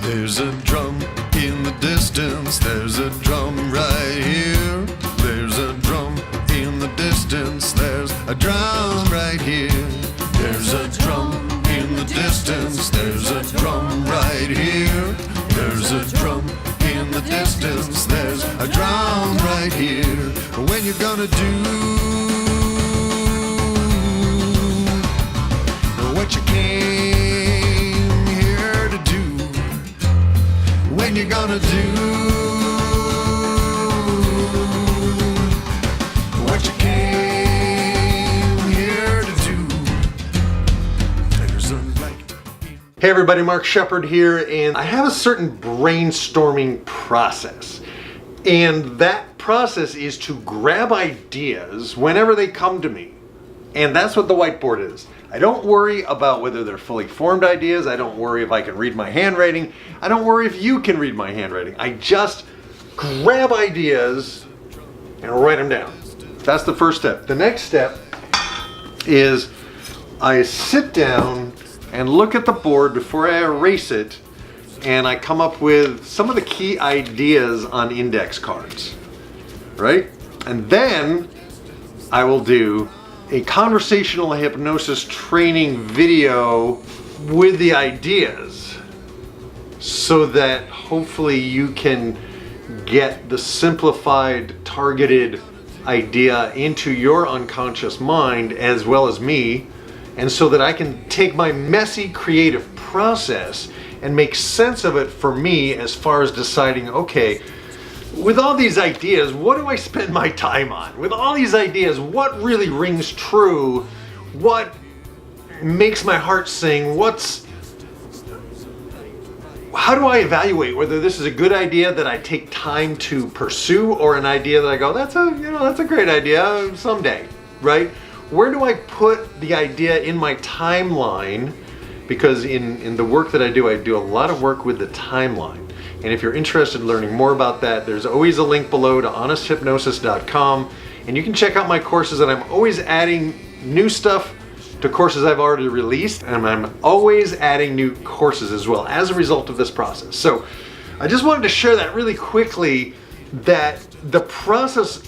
There's a drum in the distance, there's a drum right here. There's a drum in the distance, there's a drum right here. There's a drum in the distance, there's a drum right here. There's a drum in the distance, there's a drum right here. When you're gonna do what you came here to do, when you're gonna do what you came here to do. There's a light. Hey everybody, Mark Shepard here, and I have a certain brainstorming process. And that process is to grab ideas whenever they come to me. And that's what the whiteboard is. I don't worry about whether they're fully formed ideas. I don't worry if I can read my handwriting. I don't worry if you can read my handwriting. I just grab ideas and write them down. That's the first step. The next step is I sit down and look at the board before I erase it, and I come up with some of the key ideas on index cards, right? And then I will do a conversational hypnosis training video with the ideas so that hopefully you can get the simplified, targeted idea into your unconscious mind as well as me, and so that I can take my messy creative process and make sense of it for me as far as deciding, okay, with all these ideas, what do I spend my time on? With all these ideas, what really rings true? What makes my heart sing? How do I evaluate whether this is a good idea that I take time to pursue, or an idea that I go, that's a great idea someday, right? Where do I put the idea in my timeline? Because in the work that I do a lot of work with the timeline. And if you're interested in learning more about that, there's always a link below to HonestHypnosis.com, and you can check out my courses, and I'm always adding new stuff to courses I've already released, and I'm always adding new courses as well as a result of this process. So I just wanted to share that really quickly, that the process,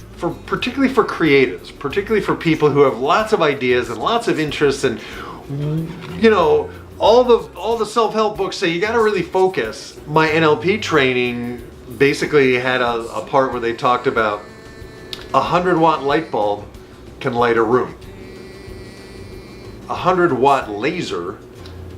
particularly for creatives, particularly for people who have lots of ideas and lots of interests, and all the self-help books say you got to really focus. My NLP training basically had a part where they talked about a 100-watt light bulb can light a room. A 100-watt laser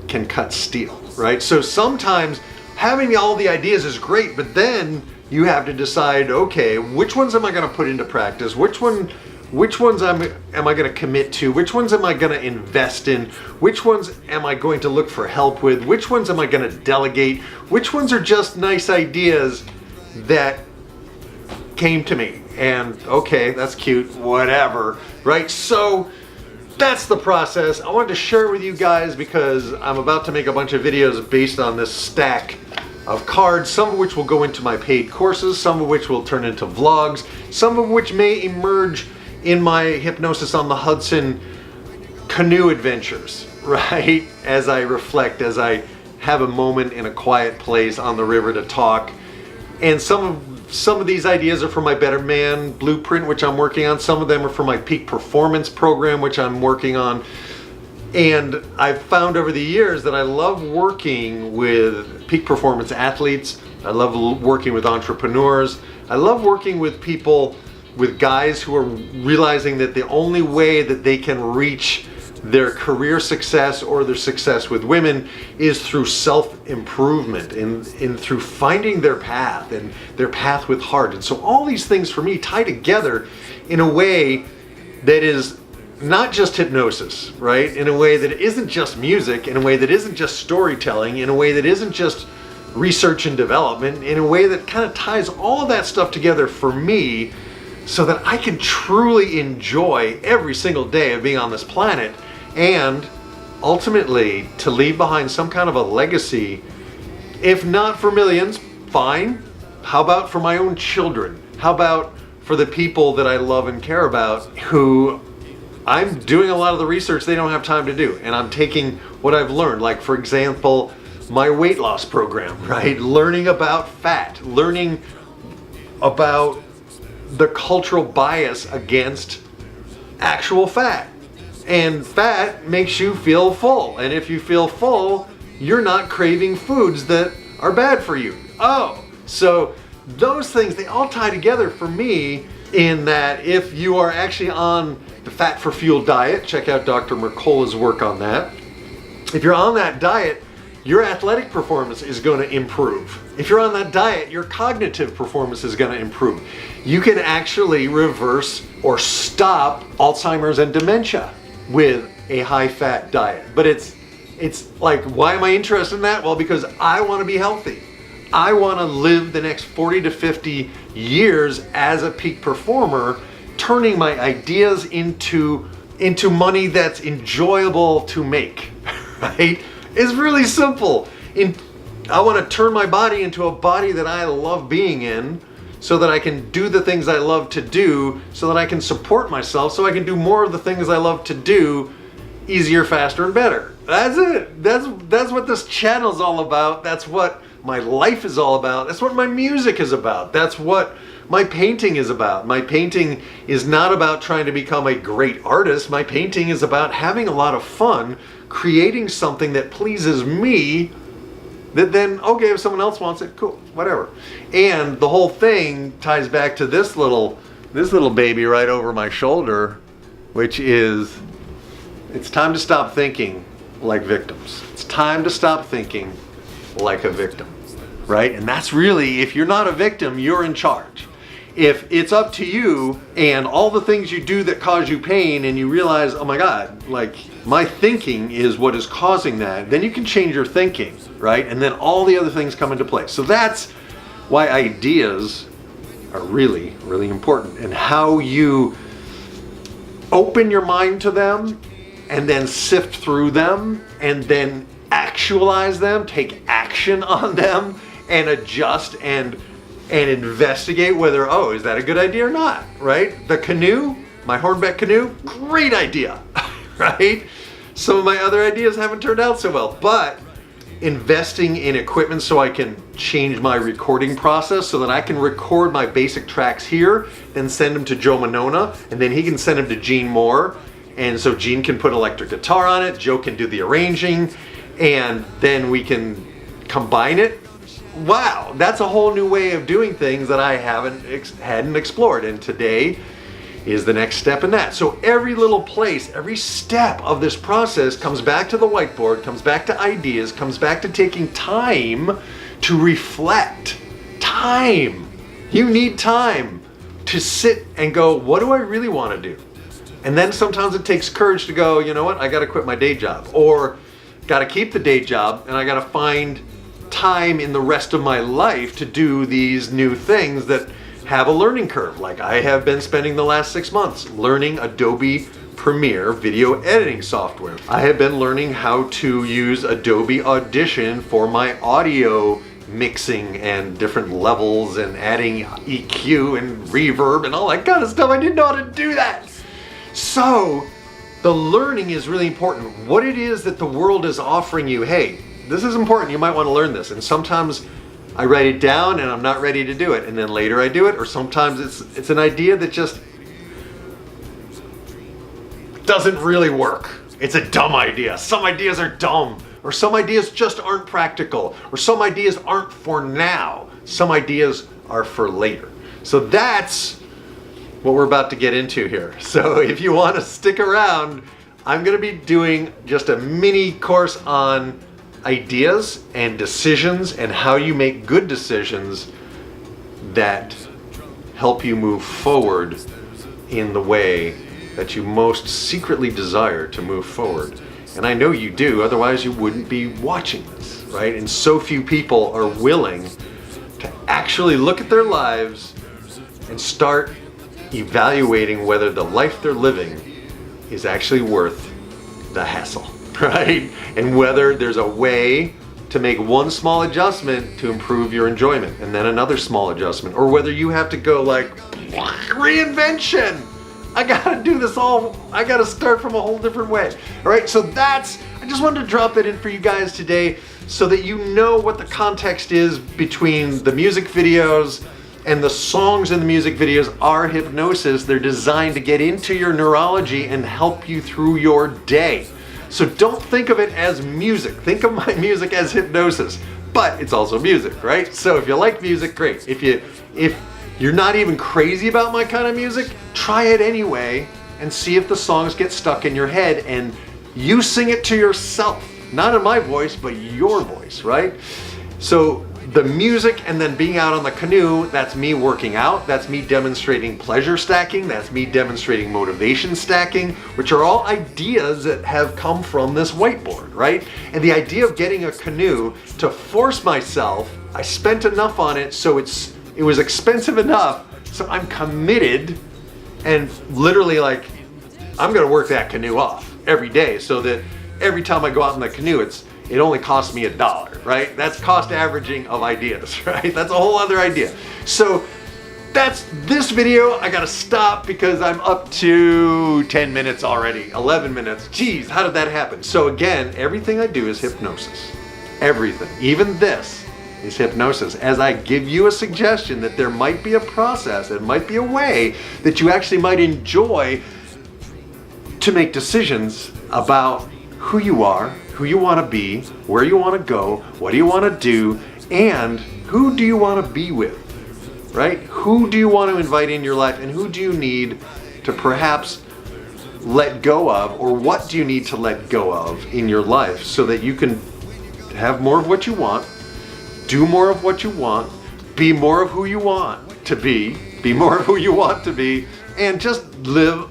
can cut steel, right? So sometimes having all the ideas is great, but then you have to decide, okay, which ones am I going to put into practice? Which ones am I going to commit to? Which ones am I going to invest in? Which ones am I going to look for help with? Which ones am I going to delegate? Which ones are just nice ideas that came to me? And okay, that's cute, whatever, right? So that's the process. I wanted to share it with you guys because I'm about to make a bunch of videos based on this stack of cards, some of which will go into my paid courses, some of which will turn into vlogs, some of which may emerge in my Hypnosis on the Hudson canoe adventures, right? As I reflect, as I have a moment in a quiet place on the river to talk. And some of these ideas are for my Better Man Blueprint, which I'm working on. Some of them are for my Peak Performance program, which I'm working on. And I've found over the years that I love working with peak performance athletes. I love working with entrepreneurs. I love working with people, with guys who are realizing that the only way that they can reach their career success or their success with women is through self-improvement and through finding their path, and their path with heart. And so all these things for me tie together in a way that is not just hypnosis, right? In a way that isn't just music, in a way that isn't just storytelling, in a way that isn't just research and development, in a way that kind of ties all of that stuff together for me, so that I can truly enjoy every single day of being on this planet, and ultimately to leave behind some kind of a legacy. If not for millions, fine. How about for my own children? How about for the people that I love and care about, who I'm doing a lot of the research they don't have time to do, and I'm taking what I've learned. Like, for example, my weight loss program, right? Learning about fat, learning about the cultural bias against actual fat. And fat makes you feel full. And if you feel full, you're not craving foods that are bad for you. Oh, so those things, they all tie together for me in that if you are actually on the fat for fuel diet, check out Dr. Mercola's work on that. If you're on that diet, your athletic performance is going to improve. If you're on that diet, your cognitive performance is going to improve. You can actually reverse or stop Alzheimer's and dementia with a high-fat diet. But it's like, why am I interested in that? Well, because I want to be healthy. I want to live the next 40 to 50 years as a peak performer, turning my ideas into money that's enjoyable to make, right? It's really simple. I want to turn my body into a body that I love being in, so that I can do the things I love to do, so that I can support myself, so I can do more of the things I love to do easier, faster, and better. That's it. That's what this channel is all about. That's what my life is all about. That's what my music is about. That's what my painting is about. My painting is not about trying to become a great artist. My painting is about having a lot of fun, creating something that pleases me, that then, okay, if someone else wants it, cool, whatever. And the whole thing ties back to this little baby right over my shoulder, which is, it's time to stop thinking like victims. It's time to stop thinking like a victim, right? And that's really, if you're not a victim, you're in charge. If it's up to you and all the things you do that cause you pain and you realize, oh my God, like my thinking is what is causing that, then you can change your thinking, right? And then all the other things come into place. So that's why ideas are really, really important, and how you open your mind to them and then sift through them and then actualize them, take action on them and adjust and investigate whether, oh, is that a good idea or not, right? The canoe, my hornback canoe, great idea, right? Some of my other ideas haven't turned out so well, but investing in equipment so I can change my recording process so that I can record my basic tracks here, then send them to Joe Monona, and then he can send them to Gene Moore. And so Gene can put electric guitar on it, Joe can do the arranging, and then we can combine it. Wow, that's a whole new way of doing things that I hadn't explored, and today is the next step in that. So every little place, every step of this process comes back to the whiteboard, comes back to ideas, comes back to taking time to reflect. Time. You need time to sit and go, what do I really want to do? And then sometimes it takes courage to go, you know what, I got to quit my day job, or got to keep the day job, and I got to find time in the rest of my life to do these new things that have a learning curve. Like I have been spending the last 6 months learning Adobe Premiere video editing software. I have been learning how to use Adobe Audition for my audio mixing and different levels and adding EQ and reverb and all that kind of stuff. I didn't know how to do that. So the learning is really important. What it is that the world is offering you, hey, this is important, you might want to learn this. And sometimes I write it down and I'm not ready to do it, and then later I do it, or sometimes it's an idea that just doesn't really work. It's a dumb idea. Some ideas are dumb, or some ideas just aren't practical, or some ideas aren't for now. Some ideas are for later. So that's what we're about to get into here. So if you want to stick around, I'm going to be doing just a mini course on ideas and decisions and how you make good decisions that help you move forward in the way that you most secretly desire to move forward. And I know you do, otherwise you wouldn't be watching this, right? And so few people are willing to actually look at their lives and start evaluating whether the life they're living is actually worth the hassle, right? And whether there's a way to make one small adjustment to improve your enjoyment, and then another small adjustment, or whether you have to go like, reinvention. I gotta do this all, I gotta start from a whole different way. All right, so I just wanted to drop that in for you guys today. so that you know what the context is between the music videos and the songs in the music videos are hypnosis. They're designed to get into your neurology and help you through your day. So don't think of it as music. Think of my music as hypnosis, but it's also music, right? So if you like music, great. If you're not even crazy about my kind of music, try it anyway and see if the songs get stuck in your head and you sing it to yourself. Not in my voice, but your voice, right? So the music and then being out on the canoe, that's me working out, that's me demonstrating pleasure stacking, that's me demonstrating motivation stacking, which are all ideas that have come from this whiteboard, right? And the idea of getting a canoe to force myself, I spent enough on it so it was expensive enough, so I'm committed and literally like, I'm gonna work that canoe off every day so that every time I go out in the canoe, it only costs me $1, right? That's cost averaging of ideas, right? That's a whole other idea. So that's this video. I gotta stop because I'm up to 10 minutes already, 11 minutes. Geez, how did that happen? So again, everything I do is hypnosis. Everything, even this is hypnosis. As I give you a suggestion that there might be a process, there might be a way that you actually might enjoy to make decisions about who you are, who you want to be, where you want to go, what do you want to do, and who do you want to be with, right? Who do you want to invite in your life, and who do you need to perhaps let go of, or what do you need to let go of in your life so that you can have more of what you want, do more of what you want, be more of who you want to be more of who you want to be, and just live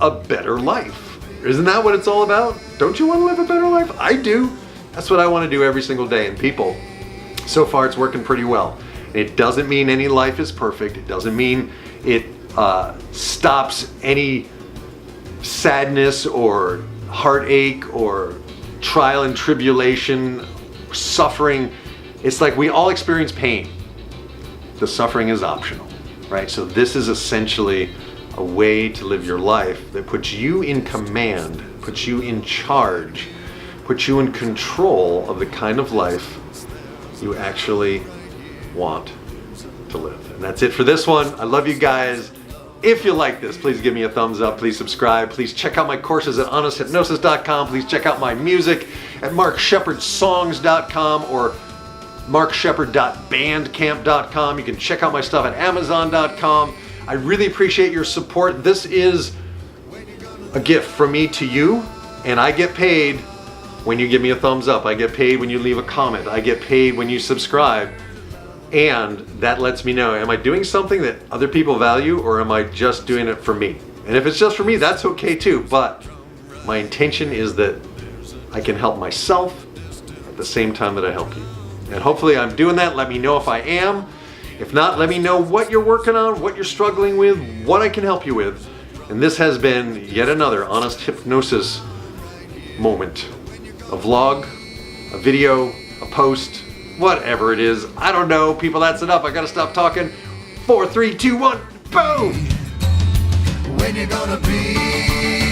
a better life. Isn't that what it's all about? Don't you want to live a better life? I do. That's what I want to do every single day. And people, so far it's working pretty well. It doesn't mean any life is perfect. It doesn't mean it stops any sadness or heartache or trial and tribulation, suffering. It's like we all experience pain. The suffering is optional, right? So this is essentially a way to live your life that puts you in command, puts you in charge, puts you in control of the kind of life you actually want to live. And that's it for this one. I love you guys. If you like this, please give me a thumbs up. Please subscribe. Please check out my courses at HonestHypnosis.com. Please check out my music at MarkShepardSongs.com or MarkShepard.bandcamp.com. You can check out my stuff at Amazon.com. I really appreciate your support. This is a gift from me to you, and I get paid when you give me a thumbs up. I get paid when you leave a comment. I get paid when you subscribe. And that lets me know, am I doing something that other people value, or am I just doing it for me? And if it's just for me, that's okay too. But my intention is that I can help myself at the same time that I help you. And hopefully I'm doing that. Let me know if I am. If not, let me know what you're working on, what you're struggling with, what I can help you with. And this has been yet another Honest Hypnosis moment. A vlog, a video, a post, whatever it is. I don't know, people, that's enough. I gotta stop talking. 4, 3, 2, 1, boom! When you're gonna be